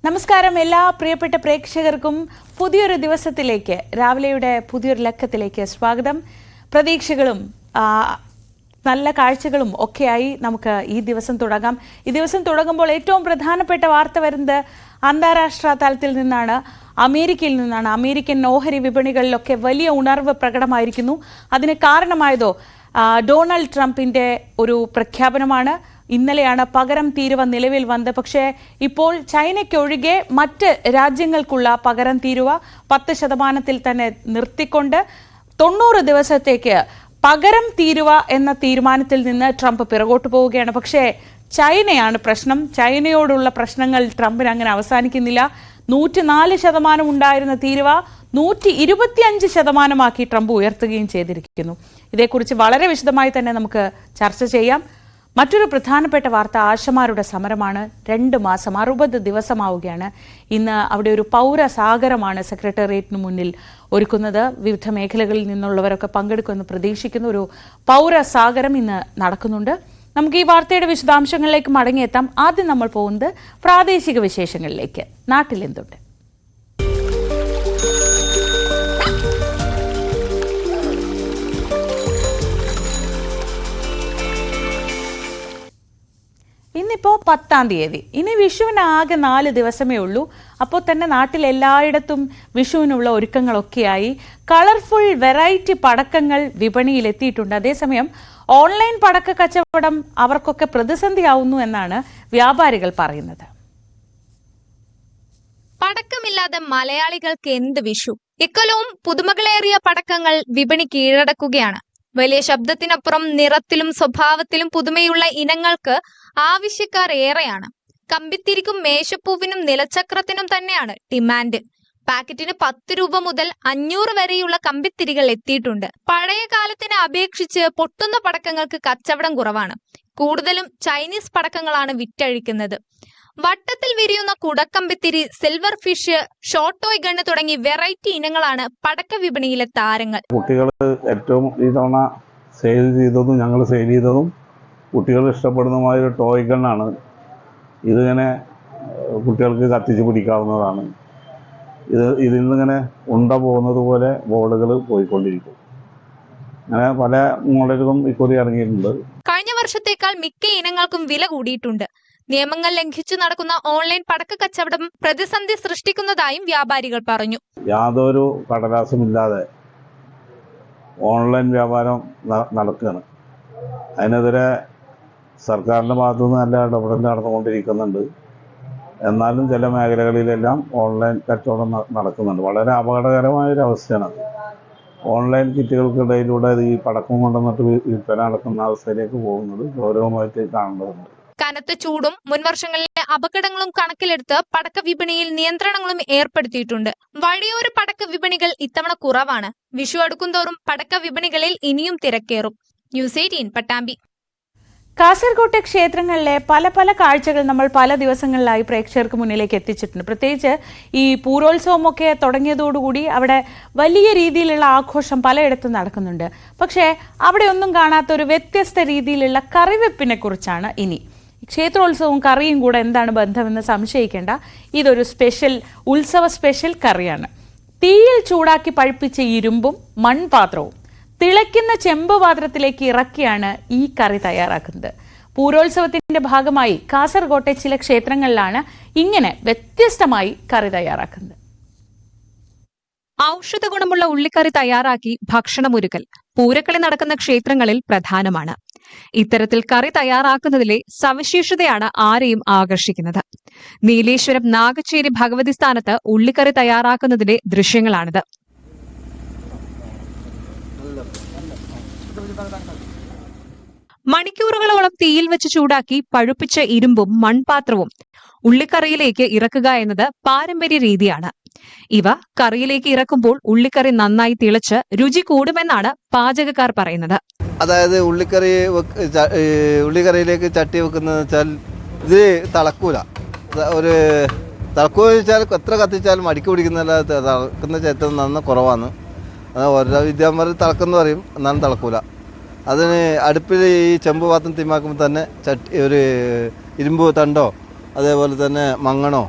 നമസ്കാരം എല്ലാ പ്രിയപ്പെട്ട പ്രേക്ഷകർക്കും പുതിയൊരു ദിവസത്തിലേക്ക് രാവിലെയുടെ പുതിയൊരു ലക്കത്തിലേക്ക് സ്വാഗതം. പ്രതീക്ഷകളും നല്ല കാഴ്ചകളും ഒക്കെയായി നമുക്ക് ഈ ദിവസം തുടങ്ങാം. ഈ ദിവസം തുടങ്ങുമ്പോൾ ഏറ്റവും പ്രധാനപ്പെട്ട വാർത്ത വരുന്നത് അന്താരാഷ്ട്ര തലത്തിൽ നിന്നാണ്, അമേരിക്കയിൽ നിന്നാണ്. അമേരിക്കൻ ഓഹരി വിപണികളിലൊക്കെ വലിയ ഉണർവ് പ്രകടമായിരിക്കുന്നു. അതിന് കാരണമായതോ ഡൊണാൾഡ് ട്രംപിന്റെ ഒരു പ്രഖ്യാപനമാണ്. ഇന്നലെയാണ് പകരം തീരുവ നിലവിൽ വന്നത്. പക്ഷേ ഇപ്പോൾ ചൈനയ്ക്കൊഴികെ മറ്റ് രാജ്യങ്ങൾക്കുള്ള പകരം തീരുവ 10% തന്നെ നിർത്തിക്കൊണ്ട് 90 ദിവസത്തേക്ക് പകരം തീരുവ എന്ന തീരുമാനത്തിൽ നിന്ന് ട്രംപ് പിറകോട്ട് പോവുകയാണ്. പക്ഷേ ചൈനയാണ് പ്രശ്നം. ചൈനയോടുള്ള പ്രശ്നങ്ങൾ ട്രംപിന് അങ്ങനെ അവസാനിക്കുന്നില്ല. 104% ഉണ്ടായിരുന്ന തീരുവ 125% ട്രംപ് ഉയർത്തുകയും ചെയ്തിരിക്കുന്നു. ഇതേക്കുറിച്ച് വളരെ വിശദമായി തന്നെ നമുക്ക് ചർച്ച ചെയ്യാം. മറ്റൊരു പ്രധാനപ്പെട്ട വാർത്ത ആശമാരുടെ സമരമാണ്. 2 മാസം 60 ദിവസമാവുകയാണ്. ഇന്ന് അവിടെ ഒരു പൗരസാഗരമാണ് സെക്രട്ടേറിയറ്റിന് മുന്നിൽ ഒരുക്കുന്നത്. വിവിധ മേഖലകളിൽ നിന്നുള്ളവരൊക്കെ പങ്കെടുക്കുമെന്ന് പ്രതീക്ഷിക്കുന്ന ഒരു പൗരസാഗരം ഇന്ന് നടക്കുന്നുണ്ട്. നമുക്ക് ഈ വാർത്തയുടെ വിശദാംശങ്ങളിലേക്ക് മടങ്ങിയെത്താം. ആദ്യം നമ്മൾ പോകുന്നത് പ്രാദേശിക വിശേഷങ്ങളിലേക്ക്. നാട്ടിൽ എന്തുണ്ട്? ഇന്നിപ്പോൾ 10-ാം തീയതി. ഇനി വിഷുവിന് ആകെ 4 ദിവസമേ ഉള്ളൂ. അപ്പോൾ തന്നെ നാട്ടിൽ എല്ലായിടത്തും വിഷുവിനുള്ള ഒരുക്കങ്ങളൊക്കെയായി. കളർഫുൾ വെറൈറ്റി പടക്കങ്ങൾ വിപണിയിൽ എത്തിയിട്ടുണ്ട്. അതേസമയം ഓൺലൈൻ പടക്ക കച്ചവടം അവർക്കൊക്കെ പ്രതിസന്ധിയാവുന്നു എന്നാണ് വ്യാപാരികൾ പറയുന്നത്. പടക്കമില്ലാതെ മലയാളികൾക്ക് എന്ത് വിഷു? ഇക്കൊല്ലവും പുതുമകളേറിയ പടക്കങ്ങൾ വിപണി കീഴടക്കുകയാണ്. വലിയ ശബ്ദത്തിനപ്പുറം നിറത്തിലും സ്വഭാവത്തിലും പുതുമയുള്ള ഇനങ്ങൾക്ക് ആവശ്യക്കാർ ഏറെയാണ്. കമ്പിത്തിരിക്കും മേശപ്പൂവിനും നിലച്ചക്രത്തിനും തന്നെയാണ് ഡിമാൻഡ്. പാക്കറ്റിന് 10 രൂപ മുതൽ 500 വരെയുള്ള കമ്പിത്തിരികൾ എത്തിയിട്ടുണ്ട്. പഴയ കാലത്തിനെ അപേക്ഷിച്ച് പൊട്ടുന്ന പടക്കങ്ങൾക്ക് കച്ചവടം കുറവാണ്. കൂടുതലും ചൈനീസ് പടക്കങ്ങളാണ് വിറ്റഴിക്കുന്നത്. വട്ടത്തിൽ വിരിയുന്ന കുടക്കമ്പിത്തിരി, silver fish, short toy gun തുടങ്ങി വെറൈറ്റി ഇനങ്ങളാണ് പടക്ക വിപണിയിലെ താരങ്ങൾ. കുട്ടികൾ ഏറ്റവും ഇത്തവണ സെയിൽ ചെയ്തതും ഞങ്ങൾ സെയിൽ ചെയ്തതും കുട്ടികൾ ഇഷ്ടപ്പെടുന്നതുമായ ഒരു ടോയ് ഗണ്ണാണ്. ഇതിങ്ങനെ കുട്ടികൾക്ക് കത്തിച്ച് പിടിക്കാവുന്നതാണ്. ഇതിൽ നിന്നിങ്ങനെ ഉണ്ട പോകുന്നത് പോലെ ബോർഡുകൾ പോയിക്കൊണ്ടിരിക്കും. അങ്ങനെ പല മോഡലുകളും ഇക്കുറി ഇറങ്ങിയിട്ടുണ്ട്. കഴിഞ്ഞ വർഷത്തേക്കാൾ മിക്ക ഇനങ്ങൾക്കും വില കൂടിയിട്ടുണ്ട്. നിയമങ്ങൾ ലംഘിച്ചു നടക്കുന്ന ഓൺലൈൻ പടക്ക കച്ചവടം പ്രതിസന്ധി സൃഷ്ടിക്കുന്നതായും വ്യാപാരികൾ പറഞ്ഞു. യാതൊരു കടലാസുമില്ലാതെ ഓൺലൈൻ വ്യാപാരം നടക്കുകയാണ്. അതിനെതിരെ സർക്കാരിൻ്റെ ഭാഗത്തുനിന്ന് നല്ല ഇടപെടൽ നടന്നുകൊണ്ടിരിക്കുന്നുണ്ട്. എന്നാലും ചില മേഖലകളിലെല്ലാം ഓൺലൈൻ കച്ചവടം നടക്കുന്നുണ്ട്. വളരെ അപകടകരമായൊരവസ്ഥയാണ്. ഓൺലൈൻ കിറ്റുകൾക്കിടയിലൂടെ ഈ പടക്കം കൊണ്ടുവന്നിട്ട് വിൽപ്പന നടക്കുന്ന അവസ്ഥയിലേക്ക് പോകുന്നത് ഗൗരവമായിട്ട് കാണേണ്ടതുണ്ട്. കനത്ത ചൂടും മുൻവർഷങ്ങളിലെ അപകടങ്ങളും കണക്കിലെടുത്ത് പടക്ക വിപണിയിൽ നിയന്ത്രണങ്ങളും ഏർപ്പെടുത്തിയിട്ടുണ്ട്. വഴിയോര പടക്ക വിപണികൾ ഇത്തവണ കുറവാണ്. വിഷു അടുക്കുംതോറും പടക്ക വിപണികളിൽ ഇനിയും തിരക്കേറും. ന്യൂസ് 18 പട്ടാമ്പി. കാസർകോട്ടെ ക്ഷേത്രങ്ങളിലെ പല കാഴ്ചകൾ നമ്മൾ പല ദിവസങ്ങളിലായി പ്രേക്ഷകർക്ക് മുന്നിലേക്ക് എത്തിച്ചിട്ടുണ്ട്. പ്രത്യേകിച്ച് ഈ പൂരോത്സവമൊക്കെ തുടങ്ങിയതോടുകൂടി അവിടെ വലിയ രീതിയിലുള്ള ആഘോഷം പലയിടത്തും നടക്കുന്നുണ്ട്. പക്ഷേ അവിടെ ഒന്നും കാണാത്ത ഒരു വ്യത്യസ്ത രീതിയിലുള്ള കറിവെപ്പിനെ കുറിച്ചാണ് ഇനി. ക്ഷേത്രോത്സവവും കറിയും കൂടെ എന്താണ് ബന്ധമെന്ന് സംശയിക്കേണ്ട. ഇതൊരു ഉത്സവ സ്പെഷ്യൽ കറിയാണ്. തീയിൽ ചൂടാക്കി പഴുപ്പിച്ച ഇരുമ്പും മൺപാത്രവും തിളയ്ക്കുന്ന ചെമ്പ് പാത്രത്തിലേക്ക് ഇറക്കിയാണ് ഈ കറി തയ്യാറാക്കുന്നത്. പൂരോത്സവത്തിന്റെ ഭാഗമായി കാസർകോട്ടെ ചില ക്ഷേത്രങ്ങളിലാണ് ഇങ്ങനെ വ്യത്യസ്തമായി കറി തയ്യാറാക്കുന്നത്. ഔഷധ ഗുണമുള്ള ഉള്ളിക്കറി തയ്യാറാക്കി ഭക്ഷണമൊരുക്കൽ പൂരക്കളി നടക്കുന്ന ക്ഷേത്രങ്ങളിൽ പ്രധാനമാണ്. ഇത്തരത്തിൽ കറി തയ്യാറാക്കുന്നതിലെ സവിശേഷതയാണ് ആരെയും ആകർഷിക്കുന്നത്. നീലേശ്വരം നാഗച്ചേരി ഭഗവതി സ്ഥാനത്ത് ഉള്ളിക്കറി തയ്യാറാക്കുന്നതിന്റെ ദൃശ്യങ്ങളാണിത്. മണിക്കൂറുകളോളം തീയിൽ വെച്ച് ചൂടാക്കി പഴുപ്പിച്ച ഇരുമ്പും മൺപാത്രവും ഉള്ളിക്കറിയിലേക്ക് ഇറക്കുക എന്നത് പാരമ്പര്യ രീതിയാണ്. ഇവ കറിയിലേക്ക് ഇറക്കുമ്പോൾ ഉള്ളിക്കറി നന്നായി തിളച്ച് രുചി കൂടുമെന്നാണ് പാചകക്കാർ പറയുന്നത്. അതായത് ഉള്ളിക്കറിയിലേക്ക് ചട്ടി വെക്കുന്നത് വെച്ചാൽ ഇത് തിളക്കൂല. തിളക്കൂന്ന് വെച്ചാൽ എത്ര കത്തിച്ചാലും അടിക്ക് പിടിക്കുന്നില്ല. തിളക്കുന്ന ചേട്ടൻ നന്ന കുറവാണ്. ഓരോ വിദ്യാന്മാർ തിളക്കെന്ന് പറയും, എന്നാലും തിളക്കൂല. അതിന് അടുപ്പിൽ ഈ ചെമ്പ് പാത്രം തീമാക്കുമ്പോൾ തന്നെ ഒരു ഇരുമ്പ് തണ്ടോ അതേപോലെ തന്നെ മങ്ങണോ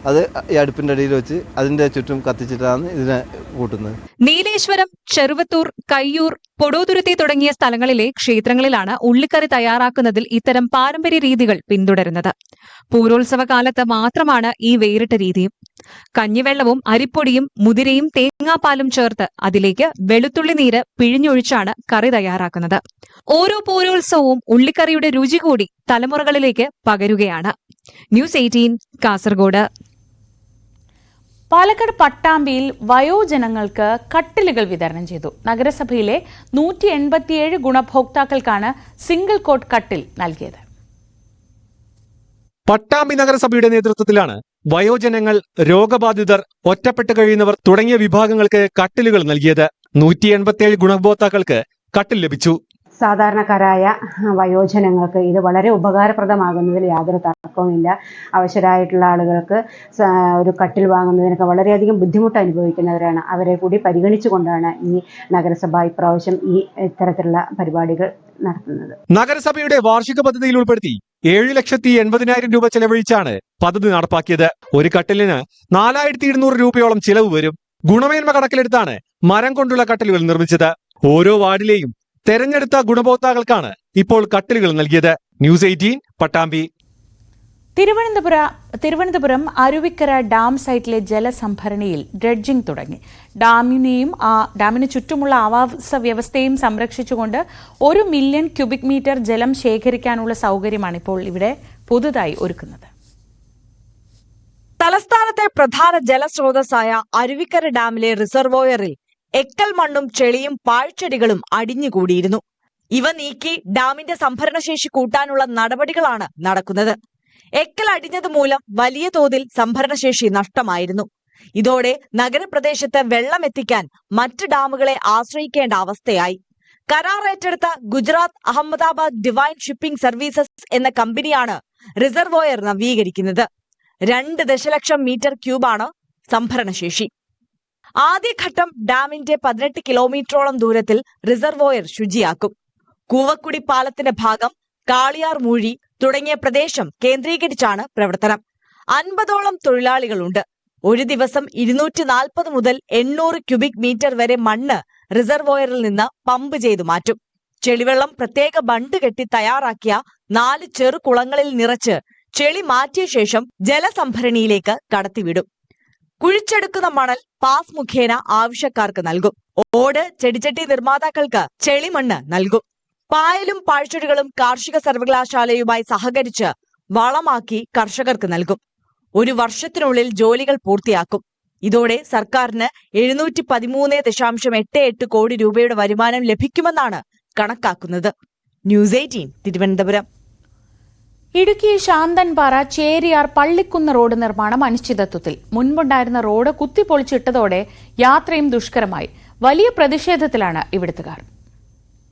അത് ഈ അടുപ്പിൻ്റെ അടിയിൽ വെച്ച് അതിൻ്റെ ചുറ്റും കത്തിച്ചിട്ടാണ് ഇതിനെ കൂട്ടുന്നത്. നീലേശ്വരം, ചെറുവത്തൂർ, കയ്യൂർ, പൊടോതുരുത്തി തുടങ്ങിയ സ്ഥലങ്ങളിലെ ക്ഷേത്രങ്ങളിലാണ് ഉള്ളിക്കറി തയ്യാറാക്കുന്നതിൽ ഇത്തരം പാരമ്പര്യ രീതികൾ പിന്തുടരുന്നത്. പൂരോത്സവ കാലത്ത് മാത്രമാണ് ഈ വേറിട്ട രീതിയും. കഞ്ഞിവെള്ളവും അരിപ്പൊടിയും മുതിരയും തേങ്ങാപ്പാലും ചേർത്ത് അതിലേക്ക് വെളുത്തുള്ളി നീര് പിഴിഞ്ഞൊഴിച്ചാണ് കറി തയ്യാറാക്കുന്നത്. ഓരോ പൂരോത്സവവും ഉള്ളിക്കറിയുടെ രുചി കൂടി തലമുറകളിലേക്ക് പകരുകയാണ്. ന്യൂസ് 18 കാസർഗോഡ്. പാലക്കാട് പട്ടാമ്പിയിൽ വയോജനങ്ങൾക്ക് കട്ടിലുകൾ വിതരണം ചെയ്തു. നഗരസഭയിലെ 187 ഗുണഭോക്താക്കൾക്കാണ് സിംഗിൾ കോട്ട് കട്ടിൽ നൽകിയത്. പട്ടാമ്പി നഗരസഭയുടെ നേതൃത്വത്തിലാണ് വയോജനങ്ങൾ, രോഗബാധിതർ, ഒറ്റപ്പെട്ട് കഴിയുന്നവർ തുടങ്ങിയ വിഭാഗങ്ങൾക്ക് കട്ടിലുകൾ നൽകിയത്. 187 ഗുണഭോക്താക്കൾക്ക് കട്ടിൽ ലഭിച്ചു. സാധാരണക്കാരായ വയോജനങ്ങൾക്ക് ഇത് വളരെ ഉപകാരപ്രദമാകുന്നതിൽ യാതൊരു തർക്കവുമില്ല. അവശരായിട്ടുള്ള ആളുകൾക്ക് ഒരു കട്ടിൽ വാങ്ങുന്നതിനൊക്കെ വളരെയധികം ബുദ്ധിമുട്ട് അനുഭവിക്കുന്നവരാണ്. അവരെ കൂടി പരിഗണിച്ചുകൊണ്ടാണ് ഈ നഗരസഭ ഇപ്രാവശ്യം ഇത്തരത്തിലുള്ള പരിപാടികൾ നടത്തുന്നത്. നഗരസഭയുടെ വാർഷിക പദ്ധതിയിൽ ഉൾപ്പെടുത്തി 7,80,000 രൂപ ചെലവഴിച്ചാണ് പദ്ധതി നടപ്പാക്കിയത്. ഒരു കട്ടിലിന് 4,200 രൂപയോളം ചിലവ് വരും. ഗുണമേന്മ കണക്കിലെടുത്താണ് മരം കൊണ്ടുള്ള കട്ടിലുകൾ നിർമ്മിച്ചത്. ഓരോ വാർഡിലെയും തെരഞ്ഞെടുത്ത ഗുണഭോക്താക്കൾക്കാണ് ഇപ്പോൾ കട്ടിലുകൾ നൽകിയത്. ന്യൂസ് 18 പട്ടാമ്പി. തിരുവനന്തപുരം അരുവിക്കര ഡാം സൈറ്റിലെ ജലസംഭരണിയിൽ ഡ്രെഡ്ജിംഗ് തുടങ്ങി. ഡാമിന് ചുറ്റുമുള്ള ആവാസ വ്യവസ്ഥയും സംരക്ഷിച്ചുകൊണ്ട് 1 മില്യൺ ക്യൂബിക് മീറ്റർ ജലം ശേഖരിക്കാനുള്ള സൗകര്യമാണ് ഇപ്പോൾ ഇവിടെ പുതുതായി ഒരുക്കുന്നത്. തലസ്ഥാനത്തെ പ്രധാന ജലസ്രോതസ്സായ അരുവിക്കര ഡാമിലെ റിസർവോയറിൽ എക്കൽ മണ്ണും ചെളിയും പാഴ്ചെടികളും അടിഞ്ഞുകൂടിയിരുന്നു. ഇവ നീക്കി ഡാമിന്റെ സംഭരണശേഷി കൂട്ടാനുള്ള നടപടികളാണ് നടക്കുന്നത്. എക്കൽ അടിഞ്ഞത് മൂലം വലിയ തോതിൽ സംഭരണശേഷി നഷ്ടമായിരുന്നു. ഇതോടെ നഗരപ്രദേശത്ത് വെള്ളം എത്തിക്കാൻ മറ്റ് ഡാമുകളെ ആശ്രയിക്കേണ്ട അവസ്ഥയായി. കരാർ ഏറ്റെടുത്ത Gujarat Ahmedabad divine shipping services എന്ന കമ്പനിയാണ് റിസർവോയർ നവീകരിക്കുന്നത്. 2 ദശലക്ഷം മീറ്റർ ക്യൂബാണ് സംഭരണശേഷി. ആദ്യഘട്ടം ഡാമിന്റെ 18 കിലോമീറ്ററോളം ദൂരത്തിൽ റിസർവോയർ ശുചിയാക്കും. കൂവക്കുടി പാലത്തിന്റെ ഭാഗം, കാളിയാർ മൂഴി തുടങ്ങിയ പ്രദേശം കേന്ദ്രീകരിച്ചാണ് പ്രവർത്തനം. 50ഓളം തൊഴിലാളികളുണ്ട്. ഒരു ദിവസം 240 മുതൽ 800 ക്യൂബിക് മീറ്റർ വരെ മണ്ണ് റിസർവോയറിൽ നിന്ന് പമ്പ് ചെയ്തു മാറ്റും. ചെളിവെള്ളം പ്രത്യേക ബണ്ട് കെട്ടി തയ്യാറാക്കിയ 4 ചെറു കുളങ്ങളിൽ നിറച്ച് ചെളി മാറ്റിയ ശേഷം ജലസംഭരണിയിലേക്ക് കടത്തിവിടും. കുഴിച്ചെടുക്കുന്ന മണൽ പാസ് മുഖേന ആവശ്യക്കാർക്ക് നൽകും. ഓട്, ചെടിച്ചട്ടി നിർമ്മാതാക്കൾക്ക് ചെളിമണ്ണ് നൽകും. പായലും പാഴ്ചെടികളും കാർഷിക സർവകലാശാലയുമായി സഹകരിച്ച് വളമാക്കി കർഷകർക്ക് നൽകും. 1 വർഷത്തിനുള്ളിൽ ജോലികൾ പൂർത്തിയാക്കും. ഇതോടെ സർക്കാരിന് 713.88 കോടി രൂപയുടെ വരുമാനം ലഭിക്കുമെന്നാണ് കണക്കാക്കുന്നത്. ന്യൂസ് 18 തിരുവനന്തപുരം. ഇടുക്കി ശാന്തൻപാറ ചേരിയാർ പള്ളിക്കുന്ന് റോഡ് നിർമ്മാണം അനിശ്ചിതത്വത്തിൽ. മുൻപുണ്ടായിരുന്ന റോഡ് കുത്തിപ്പൊളിച്ചിട്ടതോടെ യാത്രയും ദുഷ്കരമായി. വലിയ പ്രതിഷേധത്തിലാണ് ഇവിടുത്തുകാർ.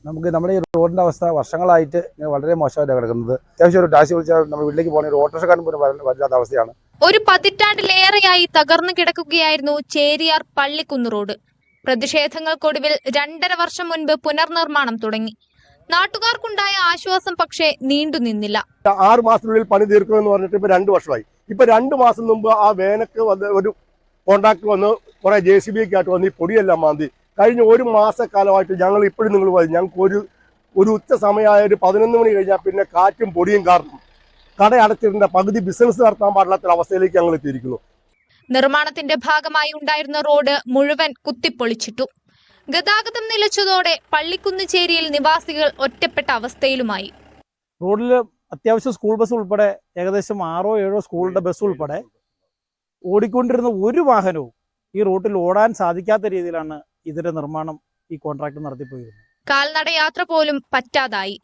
നമ്മുടെ ഈ റോഡിന്റെ അവസ്ഥ വർഷങ്ങളായിട്ട് വളരെ മോശമായിട്ട് കിടക്കുന്നത്. അത്യാവശ്യം ഒരു ടാക്സി വിളിച്ചാൽ നമ്മൾ വീട്ടിലേക്ക് പോകുന്ന ഓട്ടോറിക്ഷക്കാരൻ പോലും വരാത്ത അവസ്ഥയാണ്. ഒരു പതിറ്റാണ്ടിലേറെയായി തകർന്നു കിടക്കുകയായിരുന്നു ചേരിയാർ പള്ളിക്കുന്ന് റോഡ്. പ്രതിഷേധങ്ങൾക്കൊടുവിൽ 2.5 വർഷം മുൻപ് പുനർനിർമ്മാണം തുടങ്ങി. നാട്ടുകാർക്കുണ്ടായ ആശ്വാസം പക്ഷേ നീണ്ടുനിന്നില്ല. 6 മാസത്തിനുള്ളിൽ പണി തീർക്കുമെന്ന് പറഞ്ഞിട്ട് ഇപ്പൊ 2 വർഷമായി. ഇപ്പൊ 2 മാസം മുമ്പ് ആ വേനക്ക് വന്ന് ഒരു കോൺട്രാക്ടർ വന്ന് കുറെ JCB ഒക്കെ ആയിട്ട് വന്ന് ഈ പൊടിയെല്ലാം മാന്തി. കഴിഞ്ഞ 1 മാസക്കാലമായിട്ട് ഞങ്ങൾ ഇപ്പോഴും നിങ്ങൾ പറയും, ഞങ്ങൾക്ക് ഒരു ഉച്ച സമയമായ ഒരു 11 മണി കഴിഞ്ഞാൽ പിന്നെ കാറ്റും പൊടിയും കാരണം കട അടച്ചിരുന്ന പകുതി ബിസിനസ് നടത്താൻ പാടില്ലാത്ത അവസ്ഥയിലേക്ക് ഞങ്ങൾ എത്തിയിരിക്കുന്നു. നിർമ്മാണത്തിന്റെ ഭാഗമായി ഉണ്ടായിരുന്ന റോഡ് മുഴുവൻ കുത്തിപ്പൊളിച്ചിട്ടു. ഗതാഗതം നിലച്ചതോടെ പള്ളിക്കുന്ന് ചേരിയിൽ നിവാസികൾ ഒറ്റപ്പെട്ട അവസ്ഥയിലുമായി. റോഡിൽ അത്യാവശ്യം സ്കൂൾ ബസ് ഉൾപ്പെടെ ഏകദേശം 6-7 സ്കൂളിന്റെ ബസ് ഉൾപ്പെടെ ഓടിക്കൊണ്ടിരുന്ന ഒരു വാഹനവും ഈ റൂട്ടിൽ ഓടാൻ സാധിക്കാത്ത രീതിയിലാണ് ഇതിന്റെ നിർമ്മാണം ഈ കോൺട്രാക്ട് നടത്തിപ്പോയിരുന്നത്. കാൽനട യാത്ര പോലും പറ്റാതായി.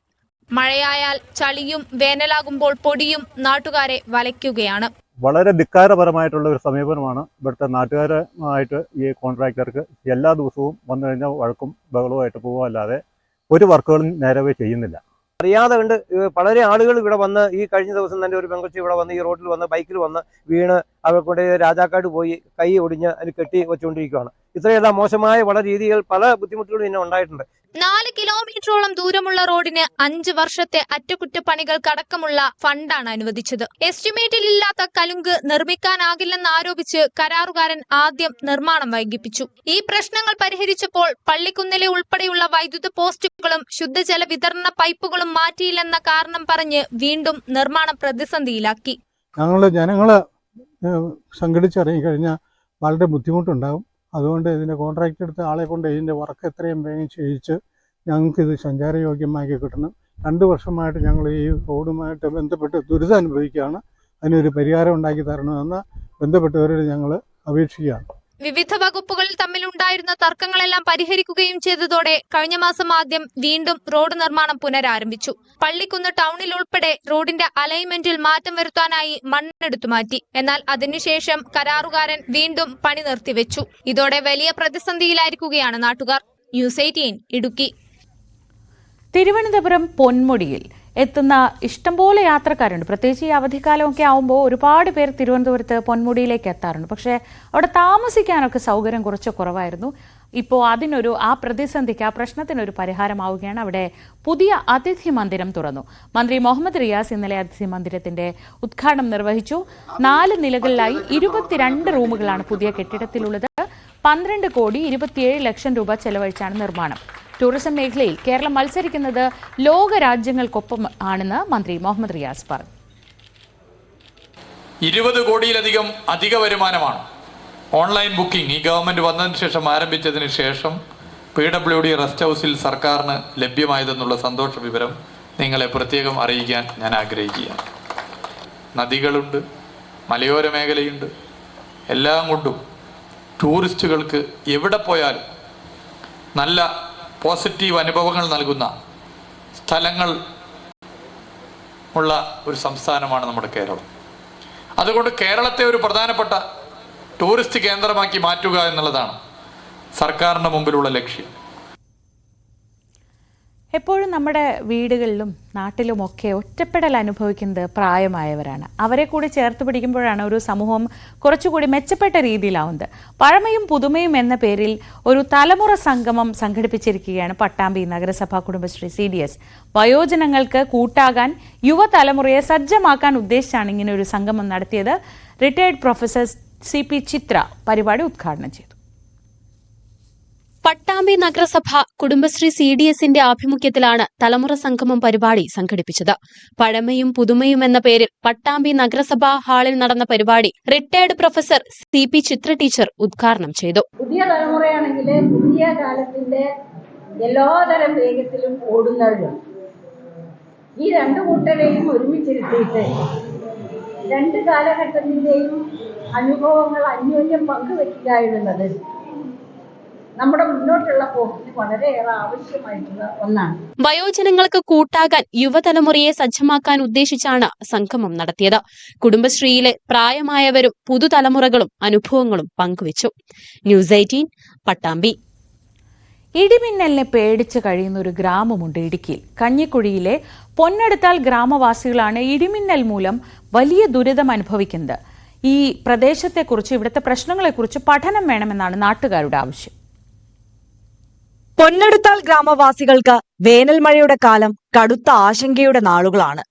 മഴയായാൽ ചളിയും വേനലാകുമ്പോൾ പൊടിയും നാട്ടുകാരെ വലയ്ക്കുകയാണ്. വളരെ ധിക്കാരപരമായിട്ടുള്ള ഒരു സമീപനമാണ് ഇവിടുത്തെ നാട്ടുകാരുമായിട്ട് ഈ കോൺട്രാക്ടർക്ക്. എല്ലാ ദിവസവും വന്നു കഴിഞ്ഞാൽ വഴക്കും ബഹളവുമായിട്ട് പോകുമല്ലാതെ ഒരു വർക്കുകളും നേരവേ ചെയ്യുന്നില്ല. അറിയാതെ കണ്ട് വളരെ ആളുകൾ ഇവിടെ വന്ന് ഈ കഴിഞ്ഞ ദിവസം തന്നെ ഒരു പെങ്കൊച്ചി ഇവിടെ വന്ന് ഈ റോഡിൽ വന്ന് ബൈക്കിൽ വന്ന് വീണ് അവർ കൊണ്ട് രാജാക്കാട് പോയി കൈ ഒടിഞ്ഞ് അതിന് കെട്ടി വെച്ചുകൊണ്ടിരിക്കുകയാണ്. ഇത്രയെല്ലാം മോശമായ വളരെ രീതികൾ പല ബുദ്ധിമുട്ടുകളും ഇതിനെ ഉണ്ടായിട്ടുണ്ട്. 4 കിലോമീറ്ററോളം ദൂരമുള്ള റോഡിന് 5 വർഷത്തെ അറ്റകുറ്റപ്പണികൾക്കടക്കമുള്ള ഫണ്ടാണ് അനുവദിച്ചത്. എസ്റ്റിമേറ്റിലില്ലാത്ത കലുങ്ക് നിർമ്മിക്കാനാകില്ലെന്ന് ആരോപിച്ച് കരാറുകാരൻ ആദ്യം നിർമ്മാണം വൈകിപ്പിച്ചു. ഈ പ്രശ്നങ്ങൾ പരിഹരിച്ചപ്പോൾ പള്ളിക്കുന്നിലെ ഉൾപ്പെടെയുള്ള വൈദ്യുത പോസ്റ്റുകളും ശുദ്ധജല വിതരണ പൈപ്പുകളും മാറ്റിയില്ലെന്ന കാരണം പറഞ്ഞ് വീണ്ടും നിർമ്മാണം പ്രതിസന്ധിയിലാക്കി. ജനങ്ങള് സംഘടിച്ചിറങ്ങി കഴിഞ്ഞാൽ വളരെ ബുദ്ധിമുട്ടുണ്ടാകും. അതുകൊണ്ട് ഇതിൻ്റെ കോൺട്രാക്ട് എടുത്ത ആളെ കൊണ്ട് ഇതിൻ്റെ വർക്ക് എത്രയും വേഗം ചെയ്യിച്ച് ഞങ്ങൾക്കിത് സഞ്ചാരയോഗ്യമാക്കി കിട്ടണം. 2 വർഷമായിട്ട് ഞങ്ങൾ ഈ റോഡുമായിട്ട് ബന്ധപ്പെട്ട് ദുരിതം അനുഭവിക്കുകയാണ്. അതിനൊരു പരിഹാരം ഉണ്ടാക്കി തരണമെന്ന് ബന്ധപ്പെട്ടവരോട് ഞങ്ങൾ അപേക്ഷിക്കുകയാണ്. വിവിധ വകുപ്പുകളിൽ തമ്മിലുണ്ടായിരുന്ന തർക്കങ്ങളെല്ലാം പരിഹരിക്കുകയും ചെയ്തതോടെ കഴിഞ്ഞ മാസം ആദ്യം വീണ്ടും റോഡ് നിർമ്മാണം പുനരാരംഭിച്ചു. പള്ളിക്കുന്ന് ടൗണിൽ ഉൾപ്പെടെ റോഡിന്റെ അലൈൻമെന്റിൽ മാറ്റം വരുത്താനായി മണ്ണെടുത്തു മാറ്റി. എന്നാൽ അതിനുശേഷം കരാറുകാരൻ വീണ്ടും പണി നിർത്തിവെച്ചു. ഇതോടെ വലിയ പ്രതിസന്ധിയിലായിരിക്കുകയാണ് നാട്ടുകാർ. ന്യൂസ് 18 ഇടുക്കി. തിരുവനന്തപുരം പൊന്മുടിയിൽ എത്തുന്ന ഇഷ്ടംപോലെ യാത്രക്കാരുണ്ട്. പ്രത്യേകിച്ച് ഈ അവധിക്കാലമൊക്കെ ആവുമ്പോൾ ഒരുപാട് പേർ തിരുവനന്തപുരത്ത് പൊന്മുടിയിലേക്ക് എത്താറുണ്ട്. പക്ഷേ അവിടെ താമസിക്കാനൊക്കെ സൗകര്യം കുറച്ച് കുറവായിരുന്നു. ഇപ്പോൾ ആ പ്രതിസന്ധിക്ക്, ആ പ്രശ്നത്തിനൊരു പരിഹാരമാവുകയാണ്. അവിടെ പുതിയ അതിഥി മന്ദിരം തുറന്നു. മന്ത്രി മുഹമ്മദ് റിയാസ് ഇന്നലെ അതിഥി മന്ദിരത്തിന്റെ ഉദ്ഘാടനം നിർവഹിച്ചു. 4 നിലകളിലായി 22 റൂമുകളാണ് പുതിയ കെട്ടിടത്തിലുള്ളത്. 12 കോടി 27 ലക്ഷം രൂപ ചെലവഴിച്ചാണ് നിർമ്മാണം. ടൂറിസം മേഖലയിൽ കേരളം മത്സരിക്കുന്നത് ലോകരാജ്യങ്ങൾക്കൊപ്പം ആണെന്ന് മന്ത്രി മുഹമ്മദ് റിയാസ് പറഞ്ഞു. 20 കോടിയിലധികം അധിക വരുമാനമാണ് ഓൺലൈൻ ബുക്കിംഗ് ഈ ഗവൺമെന്റ് വന്നതിന് ശേഷം ആരംഭിച്ചതിന് ശേഷം PWD റെസ്റ്റ് ഹൗസിൽ സർക്കാരിന് ലഭ്യമായതെന്നുള്ള സന്തോഷ വിവരം നിങ്ങളെ പ്രത്യേകം അറിയിക്കാൻ ഞാൻ ആഗ്രഹിക്കുകയാണ്. നദികളുണ്ട്, മലയോര മേഖലയുണ്ട്, എല്ലാം കൊണ്ടും ടൂറിസ്റ്റുകൾക്ക് എവിടെ പോയാലും നല്ല പോസിറ്റീവ് അനുഭവങ്ങൾ നൽകുന്ന സ്ഥലങ്ങൾ ഉള്ള ഒരു സംസ്ഥാനമാണ് നമ്മുടെ കേരളം. അതുകൊണ്ട് കേരളത്തെ ഒരു പ്രധാനപ്പെട്ട ടൂറിസ്റ്റ് കേന്ദ്രമാക്കി മാറ്റുക എന്നുള്ളതാണ് സർക്കാരിൻ്റെ മുമ്പിലുള്ള ലക്ഷ്യം. എപ്പോഴും നമ്മുടെ വീടുകളിലും നാട്ടിലുമൊക്കെ ഒറ്റപ്പെടൽ അനുഭവിക്കുന്നത് പ്രായമായവരാണ്. അവരെ കൂടി ചേർത്ത് പിടിക്കുമ്പോഴാണ് ഒരു സമൂഹം കുറച്ചുകൂടി മെച്ചപ്പെട്ട രീതിയിലാവുന്നത്. പഴമയും പുതുമയും എന്ന പേരിൽ ഒരു തലമുറ സംഗമം സംഘടിപ്പിച്ചിരിക്കുകയാണ് പട്ടാമ്പി നഗരസഭ കുടുംബശ്രീ CDS. വയോജനങ്ങൾക്ക് കൂട്ടാകാൻ യുവതലമുറയെ സജ്ജമാക്കാൻ ഉദ്ദേശിച്ചാണ് ഇങ്ങനെ ഒരു സംഗമം നടത്തിയത്. റിട്ടയർഡ് പ്രൊഫസർ CP ചിത്ര പരിപാടി ഉദ്ഘാടനം ചെയ്തു. പട്ടാമ്പി നഗരസഭ കുടുംബശ്രീ CDSന്റെ ആഭിമുഖ്യത്തിലാണ് തലമുറ സംഗമം പരിപാടി സംഘടിപ്പിച്ചത്. പഴമയും പുതുമയും എന്ന പേരിൽ പട്ടാമ്പി നഗരസഭാ ഹാളിൽ നടന്ന പരിപാടി റിട്ടയർഡ് പ്രൊഫസർ CP ചിത്ര ടീച്ചർ ഉദ്ഘാടനം ചെയ്തു. പുതിയ തലമുറയാണെങ്കിൽ പുതിയ കാലത്തിന്റെ എല്ലാതരം വേഗത്തിലും ഓടുന്നവരും ഈ 2 കൂട്ടരെയും ഒരുമിച്ചിരുത്തിയിട്ട് 2 കാലഘട്ടത്തിന്റെയും അനുഭവങ്ങൾ അന്യോന്യം പങ്കുവെക്കുക എന്നുള്ളത് നമ്മുടെ മുന്നോട്ടുള്ള പോക്കിന് വളരെയേറെ ആവശ്യമായിട്ടുള്ള ഒന്നാണ്. വയോജനങ്ങൾക്ക് കൂട്ടാകാൻ യുവതലമുറയെ സജ്ജമാക്കാൻ ഉദ്ദേശിച്ചാണ് സംഗമം നടത്തിയത്. കുടുംബശ്രീയിലെ പ്രായമായവരും പുതുതലമുറകളും അനുഭവങ്ങളും പങ്കുവച്ചു. ന്യൂസ് 18 പട്ടാമ്പി. ഇടിമിന്നലിനെ പേടിച്ച് കഴിയുന്ന ഒരു ഗ്രാമമുണ്ട് ഇടുക്കിയിൽ. കഞ്ഞിക്കുഴിയിലെ പൊന്നെടുത്താൽ ഗ്രാമവാസികളാണ് ഇടിമിന്നൽ മൂലം വലിയ ദുരിതം അനുഭവിക്കുന്നത്. ഈ പ്രദേശത്തെക്കുറിച്ച്, ഇവിടുത്തെ പ്രശ്നങ്ങളെക്കുറിച്ച് പഠനം വേണമെന്നാണ് നാട്ടുകാരുടെ ആവശ്യം. പൊന്നെടുത്താൽ ഗ്രാമവാസികൾക്ക് വേനൽ മഴയുടെ കാലം കടുത്ത ആശങ്കയുടെ നാളുകളാണ്.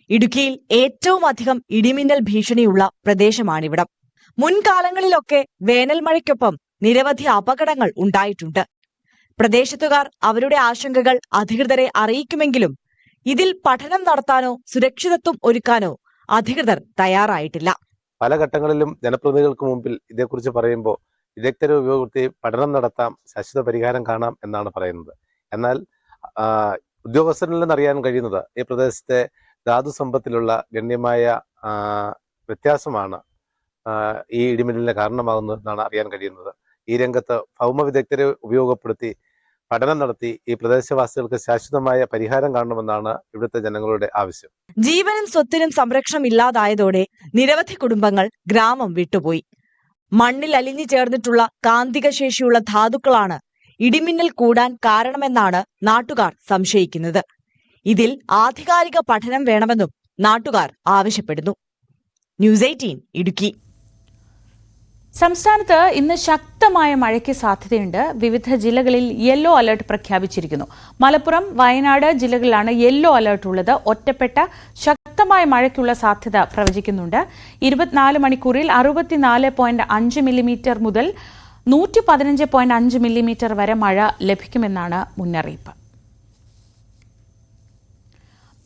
ഇടുക്കിയിൽ ഏറ്റവും അധികം ഇടിമിന്നൽ ഭീഷണിയുള്ള പ്രദേശമാണിവിടം. മുൻകാലങ്ങളിലൊക്കെ വേനൽ മഴയ്ക്കൊപ്പം നിരവധി അപകടങ്ങൾ ഉണ്ടായിട്ടുണ്ട്. പ്രദേശത്തുകാർ അവരുടെ ആശങ്കകൾ അധികൃതരെ അറിയിക്കുമെങ്കിലും ഇതിൽ പഠനം നടത്താനോ സുരക്ഷിതത്വം ഒരുക്കാനോ അധികൃതർ തയ്യാറായിട്ടില്ല. പല ഘട്ടങ്ങളിലും ജനപ്രതിനിധികൾക്ക് മുമ്പിൽ ഇതേക്കുറിച്ച് പറയുമ്പോൾ വിദഗ്ധരെ ഉപയോഗപ്പെടുത്തി പഠനം നടത്താം, ശാശ്വത പരിഹാരം കാണാം എന്നാണ് പറയുന്നത്. എന്നാൽ ഉദ്യോഗസ്ഥരിൽ നിന്നറിയാൻ കഴിയുന്നത് ഈ പ്രദേശത്തെ ധാതു സമ്പത്തിലുള്ള ഗണ്യമായ വ്യത്യാസമാണ് ഈ ഇടിമിന്നലിന് കാരണമാകുന്നതെന്നാണ് അറിയാൻ കഴിയുന്നത്. ഈ രംഗത്ത് ഭൗമ വിദഗ്ധരെ ഉപയോഗപ്പെടുത്തി പഠനം നടത്തി ഈ പ്രദേശവാസികൾക്ക് ശാശ്വതമായ പരിഹാരം കാണണമെന്നാണ് ഇവിടുത്തെ ജനങ്ങളുടെ ആവശ്യം. ജീവനും സ്വത്തിനും സംരക്ഷണം ഇല്ലാതായതോടെ നിരവധി കുടുംബങ്ങൾ ഗ്രാമം വിട്ടുപോയി. മണ്ണിൽ അലിഞ്ഞു ചേർന്നിട്ടുള്ള കാന്തിക ശേഷിയുള്ള ധാതുക്കളാണ് ഇടിമിന്നൽ കൂടാൻ കാരണമെന്നാണ് നാട്ടുകാർ സംശയിക്കുന്നത്. ഇതിൽ ആധികാരിക പഠനം വേണമെന്നും നാട്ടുകാർ ആവശ്യപ്പെടുന്നു. ന്യൂസ് 18 ഇടുക്കി. സംസ്ഥാനത്ത് ഇന്ന് ശക്തമായ മഴയ്ക്ക് സാധ്യതയുണ്ട്. വിവിധ ജില്ലകളിൽ യെല്ലോ അലർട്ട് പ്രഖ്യാപിച്ചിരിക്കുന്നു. മലപ്പുറം, വയനാട് ജില്ലകളിലാണ് യെല്ലോ അലർട്ട് ഉള്ളത്. ഒറ്റപ്പെട്ട ശക്തമായ മഴയ്ക്കുള്ള സാധ്യത പ്രവചിക്കുന്നുണ്ട്. 24 മണിക്കൂറിൽ 64.5 മില്ലിമീറ്റർ മുതൽ 115.5 മില്ലിമീറ്റർ വരെ മഴ ലഭിക്കുമെന്നാണ് മുന്നറിയിപ്പ്.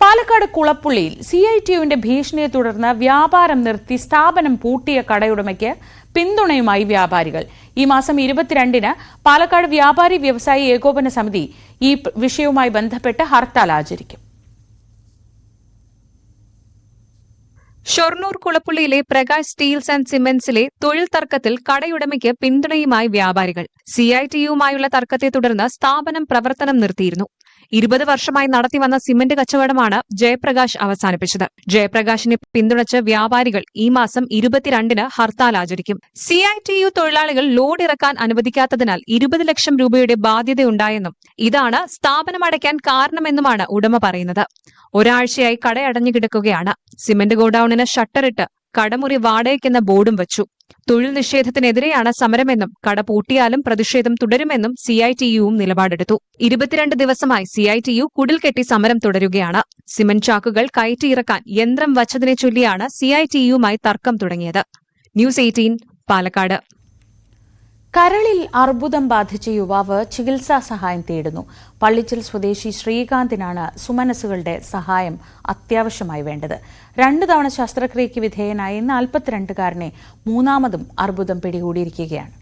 പാലക്കാട് കുളപ്പുള്ളിയിൽ CITUവിന്റെ ഭീഷണിയെ തുടർന്ന് വ്യാപാരം നിർത്തി സ്ഥാപനം പൂട്ടിയ കടയുടമയ്ക്ക് പിന്തുണയുമായി വ്യാപാരികൾ. ഈ മാസം 22-ന് പാലക്കാട് വ്യാപാരി വ്യവസായി ഏകോപന സമിതി ഈ വിഷയവുമായി ബന്ധപ്പെട്ട് ഹർത്താൽ ആചരിക്കും. ഷൊർണൂർ കുളപ്പുള്ളിയിലെ പ്രകാശ് സ്റ്റീൽസ് ആൻഡ് സിമന്റ്സിലെ തൊഴിൽ തർക്കത്തിൽ കടയുടമയ്ക്ക് പിന്തുണയുമായി വ്യാപാരികൾ. CITUവുമായുള്ള തർക്കത്തെ തുടർന്ന് സ്ഥാപനം പ്രവർത്തനം നിർത്തിയിരുന്നു. 20 വർഷമായി നടത്തിവന്ന സിമന്റ് കച്ചവടമാണ് ജയപ്രകാശ് അവസാനിപ്പിച്ചത്. ജയപ്രകാശിനെ പിന്തുണച്ച് വ്യാപാരികൾ ഈ മാസം 22-ന് ഹർത്താൽ ആചരിക്കും. CITU തൊഴിലാളികൾ ലോഡ് ഇറക്കാൻ അനുവദിക്കാത്തതിനാൽ 20 ലക്ഷം രൂപയുടെ ബാധ്യതയുണ്ടായെന്നും ഇതാണ് സ്ഥാപനം അടയ്ക്കാൻ കാരണമെന്നുമാണ് ഉടമ പറയുന്നത്. ഒരാഴ്ചയായി കട അടഞ്ഞു കിടക്കുകയാണ്. സിമന്റ് ഗോഡൌണിന് ഷട്ടറിട്ട് കടമുറി വാടകയ്ക്കെന്ന ബോർഡും വച്ചു. തൊഴിൽ നിഷേധത്തിനെതിരെയാണ് സമരമെന്നും കട പൂട്ടിയാലും പ്രതിഷേധം തുടരുമെന്നും CITUവും നിലപാടെടുത്തു. 22 ദിവസമായി CITU കുടിൽ കെട്ടി സമരം തുടരുകയാണ്. സിമന്റ് ചാക്കുകൾ കയറ്റിയിറക്കാൻ യന്ത്രം വച്ചതിനെ ചൊല്ലിയാണ് CITUവുമായി തർക്കം തുടങ്ങിയത്. ന്യൂസ് 18 പാലക്കാട്. കരളിൽ അർബുദം ബാധിച്ച യുവാവ് ചികിത്സാ സഹായം തേടുന്നു. പള്ളിച്ചൽ സ്വദേശി ശ്രീകാന്തിനാണ് സുമനസുകളുടെ സഹായം അത്യാവശ്യമായി വേണ്ടത്. 2 തവണ ശസ്ത്രക്രിയയ്ക്ക് വിധേയനായി 42-കാരനെ മൂന്നാമതും അർബുദം പിടികൂടിയിരിക്കുകയാണ്.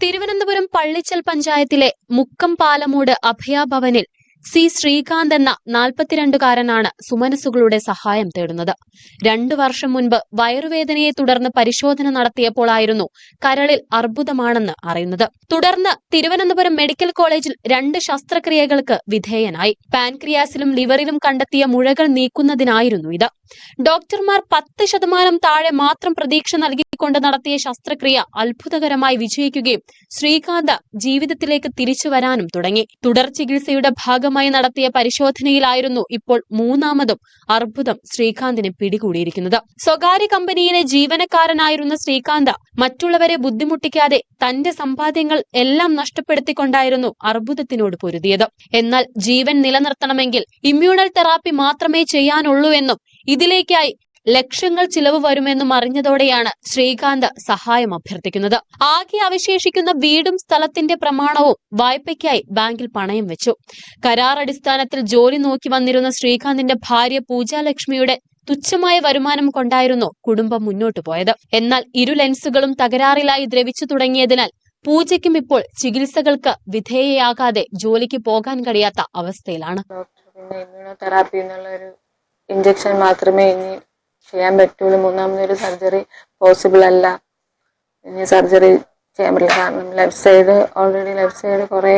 തിരുവനന്തപുരം പള്ളിച്ചൽ പഞ്ചായത്തിലെ മുക്കം പാലമൂട് അഭയാഭവനിൽ ശ്രീകാന്ത് എന്ന 42-കാരനാണ് സുമനസുകളുടെ സഹായം തേടുന്നത്. 2 വർഷം മുൻപ് വയറുവേദനയെ തുടർന്ന് പരിശോധന നടത്തിയപ്പോഴായിരുന്നു കരളിൽ അർബുദമാണെന്ന് അറിയുന്നത്. തുടർന്ന് തിരുവനന്തപുരം മെഡിക്കൽ കോളേജിൽ 2 ശസ്ത്രക്രിയകൾക്ക് വിധേയനായി. പാൻക്രിയാസിലും ലിവറിലും കണ്ടെത്തിയ മുഴകൾ നീക്കുന്നതിനായിരുന്നു ഇത്. ഡോക്ടർമാർ 10% താഴെ മാത്രം പ്രതീക്ഷ നൽകിക്കൊണ്ട് നടത്തിയ ശസ്ത്രക്രിയ അത്ഭുതകരമായി വിജയിക്കുകയും ശ്രീകാന്ത് ജീവിതത്തിലേക്ക് തിരിച്ചു വരാനും തുടങ്ങി. തുടർ ചികിത്സയുടെ ഭാഗമായി നടത്തിയ പരിശോധനയിലായിരുന്നു ഇപ്പോൾ മൂന്നാമതും അർബുദം ശ്രീകാന്തിനെ പിടികൂടിയിരിക്കുന്നത്. സ്വകാര്യ കമ്പനിയിലെ ജീവനക്കാരനായിരുന്ന ശ്രീകാന്ത് മറ്റുള്ളവരെ ബുദ്ധിമുട്ടിക്കാതെ തന്റെ സമ്പാദ്യങ്ങൾ എല്ലാം നഷ്ടപ്പെടുത്തിക്കൊണ്ടായിരുന്നു അർബുദത്തിനോട് പൊരുതിയത്. എന്നാൽ ജീവൻ നിലനിർത്തണമെങ്കിൽ ഇമ്മ്യൂണൽ തെറാപ്പി മാത്രമേ ചെയ്യാനുള്ളൂ എന്നും ഇതിലേക്കായി ലക്ഷങ്ങൾ ചിലവ് വരുമെന്നും അറിഞ്ഞതോടെയാണ് ശ്രീകാന്ത് സഹായം അഭ്യർത്ഥിക്കുന്നത്. ആകെ അവശേഷിക്കുന്ന വീടും സ്ഥലത്തിന്റെ പ്രമാണവും വായ്പയ്ക്കായി ബാങ്കിൽ പണയം വെച്ചു. കരാർ അടിസ്ഥാനത്തിൽ ജോലി നോക്കി വന്നിരുന്ന ശ്രീകാന്തിന്റെ ഭാര്യ പൂജാലക്ഷ്മിയുടെ തുച്ഛമായ വരുമാനം കൊണ്ടായിരുന്നു കുടുംബം മുന്നോട്ടു പോയത്. എന്നാൽ 2 ലെൻസുകളും തകരാറിലായി ദ്രവിച്ചു തുടങ്ങിയതിനാൽ പൂജയ്ക്കും ഇപ്പോൾ ചികിത്സകൾക്ക് വിധേയയാകാതെ ജോലിക്ക് പോകാൻ കഴിയാത്ത അവസ്ഥയിലാണ്. ഇമ്മ്യൂണോതെറാപ്പി എന്നുള്ളൊരു ഇഞ്ചക്ഷൻ മാത്രമേ ഇനി ചെയ്യാൻ പറ്റുള്ളൂ. മൂന്നാമതൊരു സർജറി പോസിബിൾ അല്ല. ഇനി സർജറി ചെയ്യാൻ പറ്റില്ല. കാരണം ഓൾറെഡി ലെഫ്റ്റ് സൈഡ് കുറേ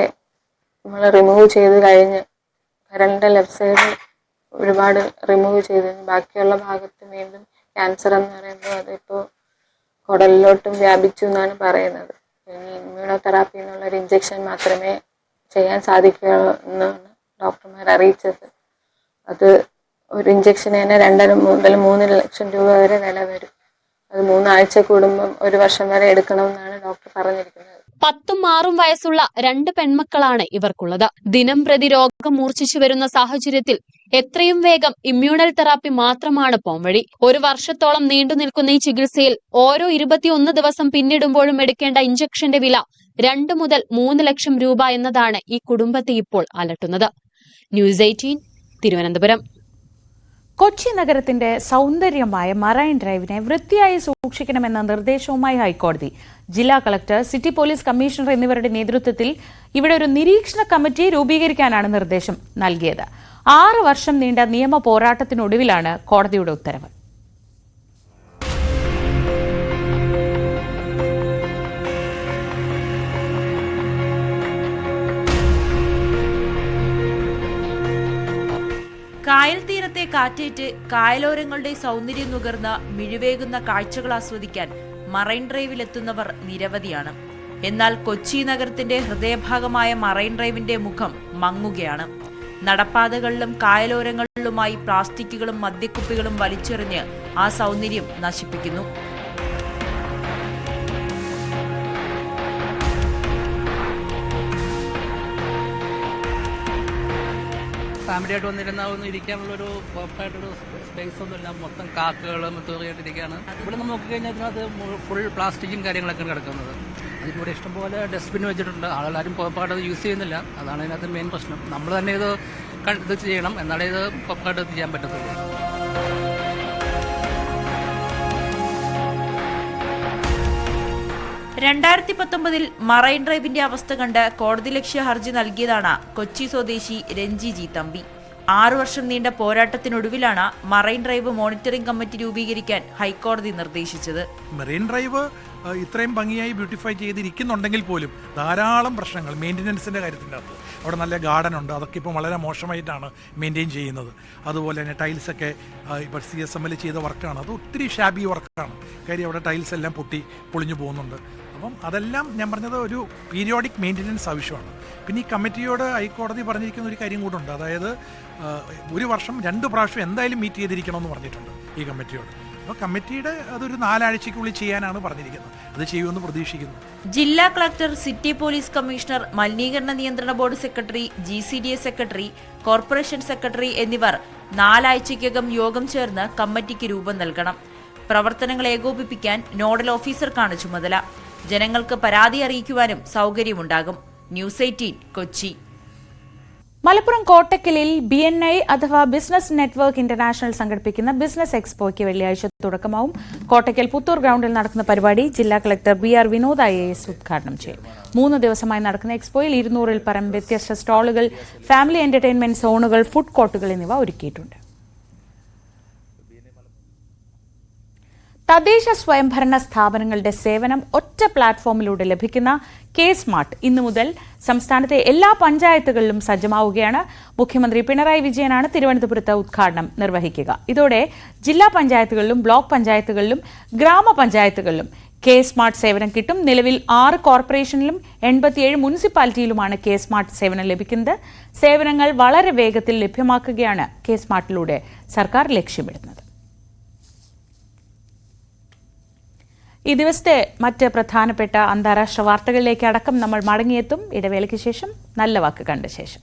നമ്മൾ റിമൂവ് ചെയ്ത് കഴിഞ്ഞ് കരളിൻ്റെ ലെഫ്റ്റ് സൈഡ് ഒരുപാട് റിമൂവ് ചെയ്ത് ബാക്കിയുള്ള ഭാഗത്ത് വീണ്ടും ക്യാൻസർ എന്ന് പറയുമ്പോൾ അതിപ്പോൾ കുടലിലോട്ടും വ്യാപിച്ചു എന്നാണ് പറയുന്നത്. ഇനി ഇമ്മ്യൂണോതെറാപ്പി എന്നുള്ളൊരു ഇഞ്ചക്ഷൻ മാത്രമേ ചെയ്യാൻ സാധിക്കുകയുള്ളൂ എന്നാണ് ഡോക്ടർമാർ അറിയിച്ചത്. അത് ഒരു ഇഞ്ചക്ഷന് തന്നെ 2 മുതൽ 3 ലക്ഷം രൂപ വരെ വില വരും. അത് 3 ആഴ്ച കൂടുമ്പം 1 വർഷം വരെ എടുക്കണമെന്നാണ് ഡോക്ടർ പറഞ്ഞിരിക്കുന്നത്. 10ഉം 6ഉം വയസ്സുള്ള 2 പെൺമക്കളാണ് ഇവർക്കുള്ളത്. ദിനം പ്രതി രോഗം മൂർച്ഛിച്ചു വരുന്ന സാഹചര്യത്തിൽ എത്രയും വേഗം ഇമ്മ്യൂണൽ തെറാപ്പി മാത്രമാണ് പോംവഴി. 1 വർഷത്തോളം നീണ്ടു നിൽക്കുന്ന ഈ ചികിത്സയിൽ ഓരോ 21 ദിവസം പിന്നിടുമ്പോഴും എടുക്കേണ്ട ഇഞ്ചക്ഷന്റെ വില 2 മുതൽ 3 ലക്ഷം രൂപ എന്നതാണ് ഈ കുടുംബത്തെ ഇപ്പോൾ അലട്ടുന്നത്. ന്യൂസ് 18 തിരുവനന്തപുരം. കൊച്ചി നഗരത്തിന്റെ സൗന്ദര്യമായ മറൈൻ ഡ്രൈവിനെ വൃത്തിയായി സൂക്ഷിക്കണമെന്ന നിർദ്ദേശവുമായി ഹൈക്കോടതി. ജില്ലാ കളക്ടർ, സിറ്റി പോലീസ് കമ്മീഷണർ എന്നിവരുടെ നേതൃത്വത്തിൽ ഇവിടെ ഒരു നിരീക്ഷണ കമ്മിറ്റി രൂപീകരിക്കാനാണ് നിർദ്ദേശം നൽകിയത്. 6 വർഷം നീണ്ട നിയമ പോരാട്ടത്തിനൊടുവിലാണ് കോടതിയുടെ ഉത്തരവ്. കായൽ തീരത്തെ കാറ്റേറ്റ് കായലോരങ്ങളുടെ സൗന്ദര്യം നുകർന്ന മിഴിവേകുന്ന കാഴ്ചകൾ ആസ്വദിക്കാൻ മറൈൻ ഡ്രൈവിലെത്തുന്നവർ നിരവധിയാണ്. എന്നാൽ കൊച്ചി നഗരത്തിന്റെ ഹൃദയഭാഗമായ മറൈൻ ഡ്രൈവിന്റെ മുഖം മങ്ങുകയാണ്. നടപ്പാതകളിലും കായലോരങ്ങളിലുമായി പ്ലാസ്റ്റിക്കുകളും മദ്യക്കുപ്പികളും വലിച്ചെറിഞ്ഞ് ആ സൗന്ദര്യം നശിപ്പിക്കുന്നു. ഫാമിലിയായിട്ട് വന്നിരുന്ന ഒന്ന് ഇരിക്കാനുള്ളൊരു പ്രോപ്പറായിട്ടൊരു സ്പേസ് ഒന്നുമില്ല. മൊത്തം കാക്കകളും തൂറിയായിട്ടിരിക്കുകയാണ്. ഇവിടെ നമ്മൾ നോക്കിക്കഴിഞ്ഞാൽ ഇതിനകത്ത് ഫുൾ പ്ലാസ്റ്റിക്കും കാര്യങ്ങളൊക്കെ കിടക്കുന്നത്. അതിലൂടെ ഇഷ്ടംപോലെ ഡസ്റ്റ്ബിൻ വെച്ചിട്ടുണ്ട്. ആളുകളാരും പ്രോപ്പറായിട്ട് യൂസ് ചെയ്യുന്നില്ല. അതാണ് ഇതിനകത്ത് മെയിൻ പ്രശ്നം. നമ്മൾ തന്നെ ഇത് ചെയ്യണം, എന്നാലേ ഇത് പ്രോപ്പറായിട്ട് ചെയ്യാൻ പറ്റത്തുള്ളൂ. രണ്ടായിരത്തി 2019 മറൈൻ ഡ്രൈവിന്റെ അവസ്ഥ കണ്ട് കോടതി ലക്ഷ്യ ഹർജി നൽകിയതാണ് കൊച്ചി സ്വദേശി രഞ്ജി ജി തമ്പി. 6 വർഷം നീണ്ട പോരാട്ടത്തിനൊടുവിലാണ് മറൈൻ ഡ്രൈവ് മോണിറ്ററിംഗ് കമ്മിറ്റി രൂപീകരിക്കാൻ ഹൈക്കോടതി നിർദ്ദേശിച്ചത്. മറൈൻ ഡ്രൈവ് ഇത്രയും ഭംഗിയായി ബ്യൂട്ടിഫൈ ചെയ്തിരിക്കുന്നുണ്ടെങ്കിൽ പോലും ധാരാളം പ്രശ്നങ്ങൾ മെയിൻ്റനൻസിൻ്റെ കാര്യത്തിൻ്റെ അകത്ത്. അവിടെ നല്ല ഗാർഡൻ ഉണ്ട്, അതൊക്കെ ഇപ്പോൾ വളരെ മോശമായിട്ടാണ് മെയിൻറ്റെയിൻ ചെയ്യുന്നത്. അതുപോലെ തന്നെ ടൈൽസൊക്കെ ഇപ്പോൾ CSMൽ ചെയ്ത വർക്കാണ്, അത് ഒത്തിരി ഷാബി വർക്കാണ്. കാര്യം അവിടെ ടൈൽസ് എല്ലാം പൊളിഞ്ഞു പോകുന്നുണ്ട്. അപ്പം അതെല്ലാം ഞാൻ പറഞ്ഞത് ഒരു പീരിയോഡിക് മെയിൻ്റനൻസ് ആവശ്യമാണ്. പിന്നെ ഈ കമ്മിറ്റിയോട് ഹൈക്കോടതി പറഞ്ഞിരിക്കുന്ന ഒരു കാര്യം കൂടുണ്ട്, അതായത് 1 വർഷം 2 പ്രാവശ്യം എന്തായാലും മീറ്റ് ചെയ്തിരിക്കണമെന്ന് പറഞ്ഞിട്ടുണ്ട് ഈ കമ്മിറ്റിയോട്. അപ്പോൾ കമ്മിറ്റിയുടെ അതൊരു 4 ആഴ്ചയ്ക്കുള്ളിൽ ചെയ്യാനാണ് പറഞ്ഞിരിക്കുന്നത്. അത് ചെയ്യുമെന്ന് പ്രതീക്ഷിക്കുന്നു. ജില്ലാ കളക്ടർ, സിറ്റി പോലീസ് കമ്മീഷണർ, മലിനീകരണ നിയന്ത്രണ board secretary, GCDA secretary, corporation secretary എന്നിവർ 4 ആഴ്ചയ്ക്കകം യോഗം ചേർന്ന് കമ്മിറ്റിക്ക് രൂപം നൽകണം. പ്രവർത്തനങ്ങൾ ഏകോപിപ്പിക്കാൻ നോഡൽ ഓഫീസർക്കാണ് ചുമതല. ജനങ്ങൾക്ക് പരാതി അറിയിക്കുവാനും സൗകര്യമുണ്ടാകും. ന്യൂസ് 18 കൊച്ചി. മലപ്പുറം കോട്ടക്കലിൽ BNI അഥവാ ബിസിനസ് നെറ്റ്വർക്ക് ഇന്റർനാഷണൽ സംഘടിപ്പിക്കുന്ന ബിസിനസ് എക്സ്പോയ്ക്ക് വെള്ളിയാഴ്ച തുടക്കമാവും. കോട്ടക്കൽ പുത്തൂർ ഗ്രൌണ്ടിൽ നടക്കുന്ന പരിപാടി ജില്ലാ കളക്ടർ BR വിനോദ് IAS ഉദ്ഘാടനം ചെയ്യും. 3 ദിവസമായി നടക്കുന്ന എക്സ്പോയിൽ 200-ൽ പരം വ്യത്യസ്ത സ്റ്റാളുകൾ, ഫാമിലി എന്റർടൈൻമെന്റ് സോണുകൾ, ഫുഡ് കോർട്ടുകൾ എന്നിവ ഒരുക്കിയിട്ടുണ്ട്. തദ്ദേശ സ്വയംഭരണ സ്ഥാപനങ്ങളുടെ സേവനം ഒറ്റ പ്ലാറ്റ്ഫോമിലൂടെ ലഭിക്കുന്ന K-സ്മാർട്ട് ഇന്നു മുതൽ സംസ്ഥാനത്തെ എല്ലാ പഞ്ചായത്തുകളിലും സജ്ജമാവുകയാണ്. മുഖ്യമന്ത്രി പിണറായി വിജയനാണ് തിരുവനന്തപുരത്ത് ഉദ്ഘാടനം നിർവഹിക്കുക. ഇതോടെ ജില്ലാ പഞ്ചായത്തുകളിലും ബ്ലോക്ക് പഞ്ചായത്തുകളിലും ഗ്രാമപഞ്ചായത്തുകളിലും K-സ്മാർട്ട് സേവനം കിട്ടും. നിലവിൽ 6 കോർപ്പറേഷനിലും 87 മുനിസിപ്പാലിറ്റിയിലുമാണ് K-സ്മാർട്ട് സേവനം ലഭിക്കുന്നത്. സേവനങ്ങൾ വളരെ വേഗത്തിൽ ലഭ്യമാക്കുകയാണ് K-സ്മാർട്ടിലൂടെ സർക്കാർ ലക്ഷ്യമിടുന്നത്. ഈ ദിവസത്തെ മറ്റ് പ്രധാനപ്പെട്ട അന്താരാഷ്ട്ര വാർത്തകളിലേക്ക് അടക്കം നമ്മൾ മടങ്ങിയെത്തും. ഇടവേളയ്ക്ക് ശേഷം നല്ല വാക്ക് കണ്ട ശേഷം.